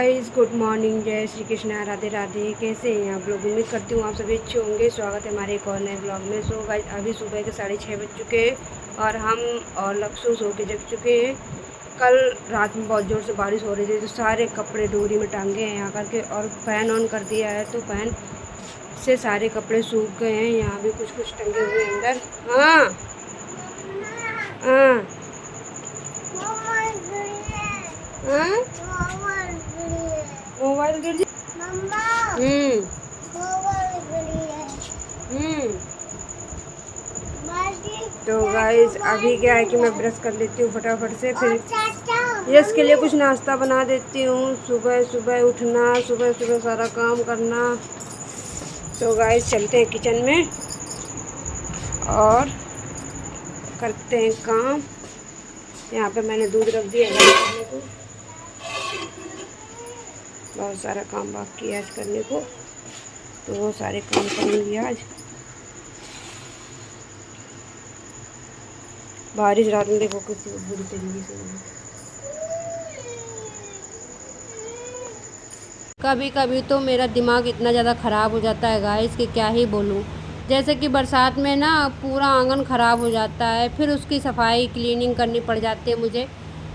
Guys, good morning, जय श्री कृष्णा, राधे राधे। कैसे हैं आप लोग? उम्मीद करती हूँ आप सभी अच्छे होंगे। स्वागत है हमारे एक और नए ब्लॉग में। सो गाइस, अभी सुबह के 6:30 बज चुके हैं और हम और लक्ष्य सो के जग चुके हैं। कल रात में बहुत ज़ोर से बारिश हो रही थी तो सारे कपड़े डोरी में टांगे हैं यहाँ करके और फ़ैन ऑन कर दिया है तो फ़ैन से सारे कपड़े सूख गए हैं। यहाँ भी कुछ कुछ टंगे हुए हैं अंदर। हाँ हाँ हाँ, मोबाइल गिर हम्म हम्म तो गाइस, अभी क्या है कि मैं ब्रश कर लेती हूँ फटाफट से, फिर यस के लिए कुछ नाश्ता बना देती हूँ। सुबह सुबह उठना, सुबह सुबह सारा काम करना। तो गाइस, चलते हैं किचन में और करते हैं काम। यहाँ पे मैंने दूध रख दिया है गर्म करने को। बहुत सारा काम बाकी है आज करने को, तो वो सारे काम करूँगी आज। बारिश रात में देखो कितनी बुरी तरीके से हो रही है। कभी कभी तो मेरा दिमाग इतना ज़्यादा ख़राब हो जाता है गाइस कि क्या ही बोलूँ। जैसे कि बरसात में ना पूरा आंगन ख़राब हो जाता है, फिर उसकी सफाई क्लीनिंग करनी पड़ जाती है मुझे।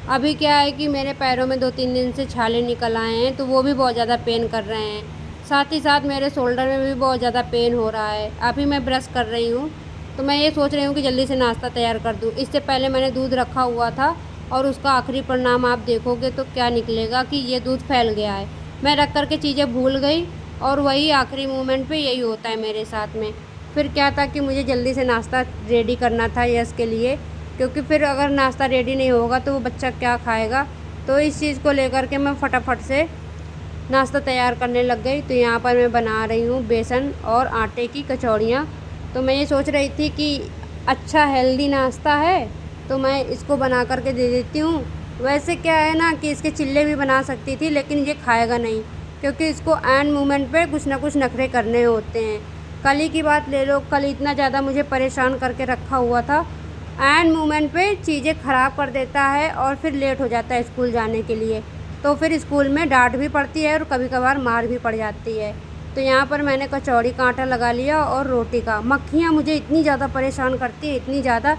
अभी क्या है कि मेरे पैरों में 2-3 दिन से छाले निकल आए हैं तो वो भी बहुत ज़्यादा पेन कर रहे हैं। साथ ही साथ मेरे शोल्डर में भी बहुत ज़्यादा पेन हो रहा है। अभी मैं ब्रश कर रही हूँ तो मैं ये सोच रही हूँ कि जल्दी से नाश्ता तैयार कर दूँ। इससे पहले मैंने दूध रखा हुआ था और उसका आखिरी परिणाम आप देखोगे तो क्या निकलेगा कि ये दूध फैल गया है। मैं रख कर के चीज़ें भूल गई और वही आखिरी मोमेंट पे यही होता है मेरे साथ में। फिर क्या था कि मुझे जल्दी से नाश्ता रेडी करना था यश के लिए, क्योंकि फिर अगर नाश्ता रेडी नहीं होगा तो वो बच्चा क्या खाएगा। तो इस चीज़ को लेकर के मैं फटाफट से नाश्ता तैयार करने लग गई। तो यहाँ पर मैं बना रही हूँ बेसन और आटे की कचौड़ियाँ। तो मैं ये सोच रही थी कि अच्छा हेल्दी नाश्ता है तो मैं इसको बना करके दे देती हूँ। वैसे क्या है ना कि इसके चिल्ले भी बना सकती थी, लेकिन ये खाएगा नहीं क्योंकि इसको एंड मोमेंट पे कुछ ना कुछ नखरे करने होते हैं। कल ही की बात ले लो, कल इतना ज़्यादा मुझे परेशान करके रखा हुआ था। एंड मोमेंट पे चीज़ें ख़राब कर देता है और फिर लेट हो जाता है स्कूल जाने के लिए। तो फिर स्कूल में डांट भी पड़ती है और कभी कभार मार भी पड़ जाती है। तो यहाँ पर मैंने कचौड़ी का आटा लगा लिया और रोटी का। मक्खियाँ मुझे इतनी ज़्यादा परेशान करती है, इतनी ज़्यादा,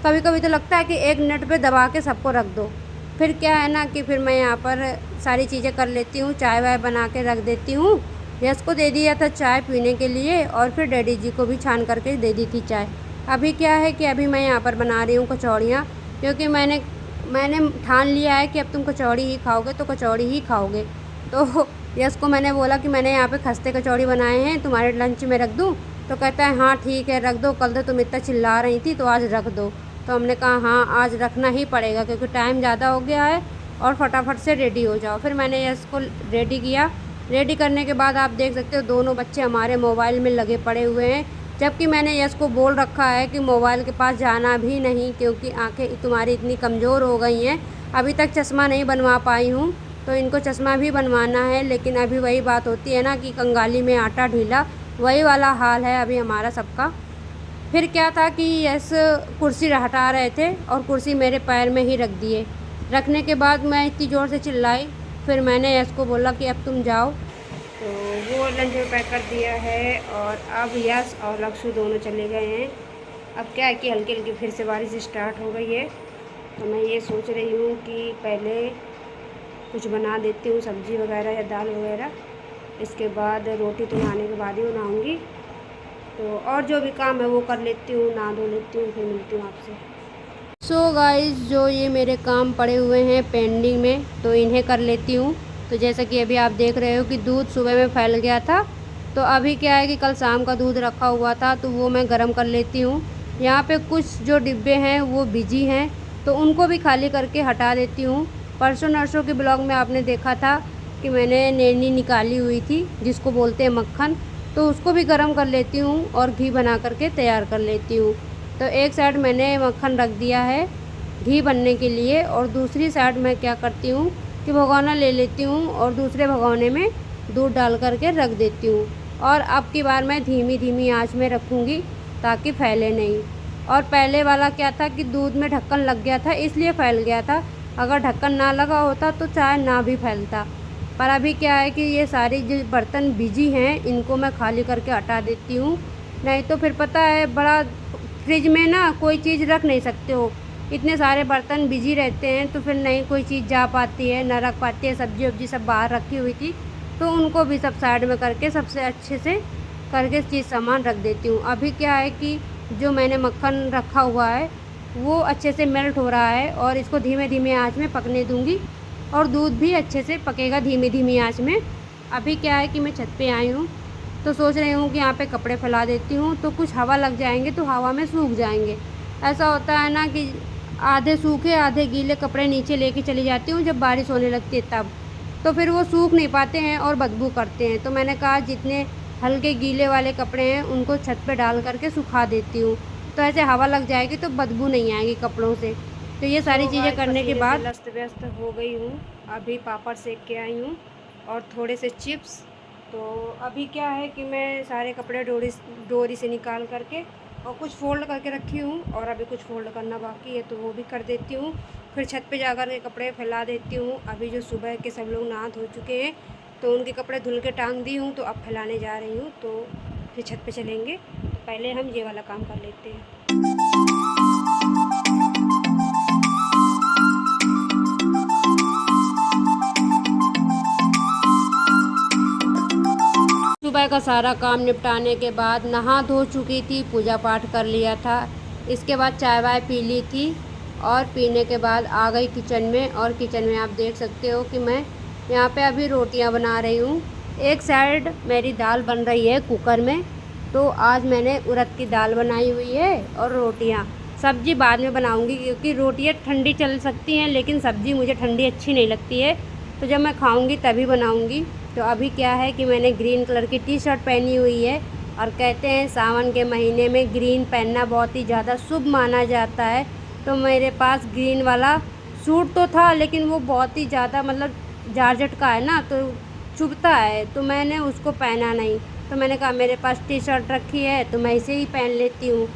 कभी कभी तो लगता है कि 1 मिनट पे दबा के सबको रख दो। फिर क्या है ना कि फिर मैं यहाँ पर सारी चीज़ें कर लेती हूँ, चाय वाय बना के रख देती हूँ। यश को दे दिया था चाय पीने के लिए और फिर डैडी जी को भी छान करके दे दी थी चाय। अभी क्या है कि अभी मैं यहाँ पर बना रही हूँ कचौड़ियाँ, क्योंकि मैंने मैंने ठान लिया है कि अब तुम कचौड़ी ही खाओगे तो कचौड़ी ही खाओगे। तो यश को मैंने बोला कि मैंने यहाँ पे खस्ते कचौड़ी बनाए हैं, तुम्हारे लंच में रख दूँ? तो कहता है हाँ ठीक है रख दो, कल तो तुम इतना चिल्ला रही थी तो आज रख दो। तो हमने कहा हाँ आज रखना ही पड़ेगा क्योंकि टाइम ज़्यादा हो गया है और फटाफट से रेडी हो जाओ। फिर मैंने यश को रेडी किया। रेडी करने के बाद आप देख सकते हो दोनों बच्चे हमारे मोबाइल में लगे पड़े हुए हैं, जबकि मैंने यश को बोल रखा है कि मोबाइल के पास जाना भी नहीं क्योंकि आंखें तुम्हारी इतनी कमज़ोर हो गई हैं। अभी तक चश्मा नहीं बनवा पाई हूँ तो इनको चश्मा भी बनवाना है, लेकिन अभी वही बात होती है ना कि कंगाली में आटा ढीला, वही वाला हाल है अभी हमारा सबका। फिर क्या था कि यश कुर्सी हटा रहे थे और कुर्सी मेरे पैर में ही रख दिए। रखने के बाद मैं इतनी ज़ोर से चिल्लाई, फिर मैंने यश को बोला कि अब तुम जाओ। तो वो लंच में पैक कर दिया है और अब यश और लक्ष्य दोनों चले गए हैं। अब क्या है कि हल्की हल्की फिर से बारिश स्टार्ट हो गई है, तो मैं ये सोच रही हूँ कि पहले कुछ बना देती हूँ सब्ज़ी वगैरह या दाल वगैरह, इसके बाद रोटी तो नहाने के बाद ही बनाऊँगी। तो और जो भी काम है वो कर लेती हूँ, नहा धो लेती हूँ, फिर मिलती हूँ आपसे। सो गाइस, जो ये मेरे काम पड़े हुए हैं पेंडिंग में तो इन्हें कर लेती हूँ। तो जैसा कि अभी आप देख रहे हो कि दूध सुबह में फैल गया था, तो अभी क्या है कि कल शाम का दूध रखा हुआ था तो वो मैं गर्म कर लेती हूँ। यहाँ पे कुछ जो डिब्बे हैं वो बिजी हैं तो उनको भी खाली करके हटा देती हूँ। परसों नरसों के ब्लॉग में आपने देखा था कि मैंने नैनी निकाली हुई थी जिसको बोलते हैं मक्खन, तो उसको भी गर्म कर लेती हूँ और घी बना करके तैयार कर लेती हूँ। तो एक साइड मैंने मक्खन रख दिया है घी बनने के लिए और दूसरी साइड मैं क्या करती हूँ कि भगोना ले लेती हूँ और दूसरे भगोने में दूध डाल करके रख देती हूँ। और अब की बार मैं धीमी धीमी आंच में रखूँगी ताकि फैले नहीं। और पहले वाला क्या था कि दूध में ढक्कन लग गया था इसलिए फैल गया था, अगर ढक्कन ना लगा होता तो चाय ना भी फैलता। पर अभी क्या है कि ये सारे जो बर्तन बिजी हैं इनको मैं खाली करके हटा देती हूँ, नहीं तो फिर पता है बड़ा फ्रिज में ना कोई चीज़ रख नहीं सकते हो, इतने सारे बर्तन बिजी रहते हैं तो फिर नहीं कोई चीज़ जा पाती है, ना रख पाती है। सब्जी वब्जी सब बाहर रखी हुई थी तो उनको भी सब साइड में करके सबसे अच्छे से करके चीज़ सामान रख देती हूँ। अभी क्या है कि जो मैंने मक्खन रखा हुआ है वो अच्छे से मेल्ट हो रहा है और इसको धीमे धीमे आंच में पकने दूँगी और दूध भी अच्छे से पकेगा धीमी धीमी आंच में। अभी क्या है कि मैं छत पे आई हूँ तो सोच रही हूँ कि यहाँ पे कपड़े फैला देती हूँ तो कुछ हवा लग जाएंगे तो हवा में सूख जाएंगे। ऐसा होता है ना कि आधे सूखे आधे गीले कपड़े नीचे लेके चली जाती हूँ जब बारिश होने लगती है तब, तो फिर वो सूख नहीं पाते हैं और बदबू करते हैं। तो मैंने कहा जितने हल्के गीले वाले कपड़े हैं उनको छत पे डाल करके सुखा देती हूँ, तो ऐसे हवा लग जाएगी तो बदबू नहीं आएगी कपड़ों से। तो ये सारी चीज़ें करने के बाद अस्त व्यस्त हो गई हूँ। अभी पापड़ सेक के आई हूँ और थोड़े से चिप्स। तो अभी क्या है कि मैं सारे कपड़े डोरी से निकाल करके और कुछ फ़ोल्ड करके रखी हूँ और अभी कुछ फ़ोल्ड करना बाकी है तो वो भी कर देती हूँ। फिर छत पे जाकर के कपड़े फैला देती हूँ। अभी जो सुबह के सब लोग नहा धो चुके हैं तो उनके कपड़े धुल के टांग दी हूँ, तो अब फैलाने जा रही हूँ। तो फिर छत पे चलेंगे, तो पहले हम ये वाला काम कर लेते हैं। सुबह का सारा काम निपटाने के बाद नहा धो चुकी थी, पूजा पाठ कर लिया था, इसके बाद चाय वाय पी ली थी और पीने के बाद आ गई किचन में। और किचन में आप देख सकते हो कि मैं यहाँ पे अभी रोटियाँ बना रही हूँ। एक साइड मेरी दाल बन रही है कुकर में, तो आज मैंने उड़द की दाल बनाई हुई है और रोटियाँ। सब्ज़ी बाद में बनाऊँगी क्योंकि रोटियाँ ठंडी चल सकती हैं लेकिन सब्ज़ी मुझे ठंडी अच्छी नहीं लगती है, तो जब मैं खाऊँगी तभी बनाऊँगी। तो अभी क्या है कि मैंने ग्रीन कलर की टी शर्ट पहनी हुई है और कहते हैं सावन के महीने में ग्रीन पहनना बहुत ही ज़्यादा शुभ माना जाता है। तो मेरे पास ग्रीन वाला सूट तो था लेकिन वो बहुत ही ज़्यादा मतलब जारजट का है ना, तो चुभता है, तो मैंने उसको पहना नहीं। तो मैंने कहा मेरे पास टी शर्ट रखी है तो मैं इसे ही पहन लेती हूँ।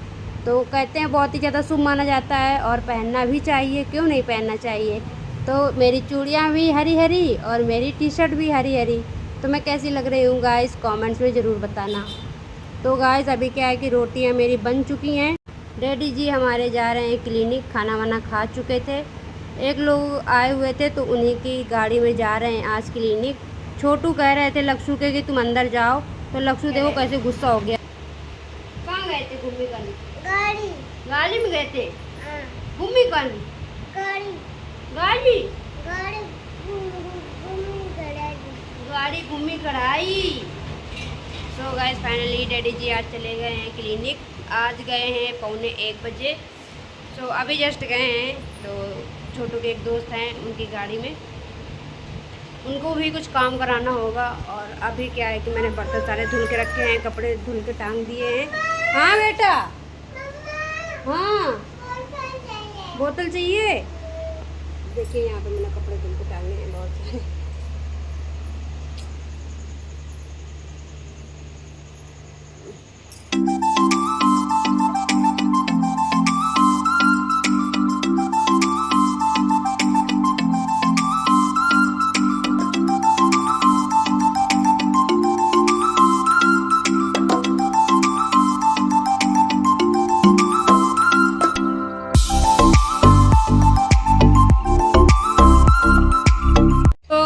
तो कहते हैं बहुत ही ज़्यादा शुभ माना जाता है और पहनना भी चाहिए, क्यों नहीं पहनना चाहिए। तो मेरी चूड़ियाँ भी हरी हरी और मेरी टी शर्ट भी हरी हरी। तो मैं कैसी लग रही हूँ गाइस कमेंट्स में ज़रूर बताना। तो गाइस अभी क्या है कि रोटियाँ मेरी बन चुकी हैं। डैडी जी हमारे जा रहे हैं क्लिनिक, खाना वाना खा चुके थे, एक लोग आए हुए थे तो उन्हीं की गाड़ी में जा रहे हैं आज क्लिनिक। छोटू कह रहे थे लक्ष्ू के कि तुम अंदर जाओ, तो लक्ष्ू देखो कैसे गुस्सा हो गया। कहाँ गए थे घूमने करने? गाड़ी गाड़ी में गए थे घूमने करने? गाड़ी गाड़ी गाड़ी घूमी कराई। सो गाइस फाइनली डैडी जी आज चले गए हैं क्लिनिक। आज गए हैं 12:45 बजे। सो अभी जस्ट गए हैं, तो छोटू के एक दोस्त हैं उनकी गाड़ी में, उनको भी कुछ काम कराना होगा। और अभी क्या है कि मैंने बर्तन सारे धुल के रखे हैं, कपड़े धुल के टांग दिए हैं। हाँ बेटा, हाँ बोतल चाहिए। देखिए यहाँ पे मैंने कपड़े धुल के टांगे हैं बहुत सारे।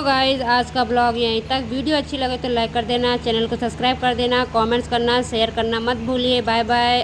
गाइस आज का ब्लॉग यहीं तक। वीडियो अच्छी लगे तो लाइक कर देना, चैनल को सब्सक्राइब कर देना, कमेंट्स करना, शेयर करना मत भूलिए। Bye bye.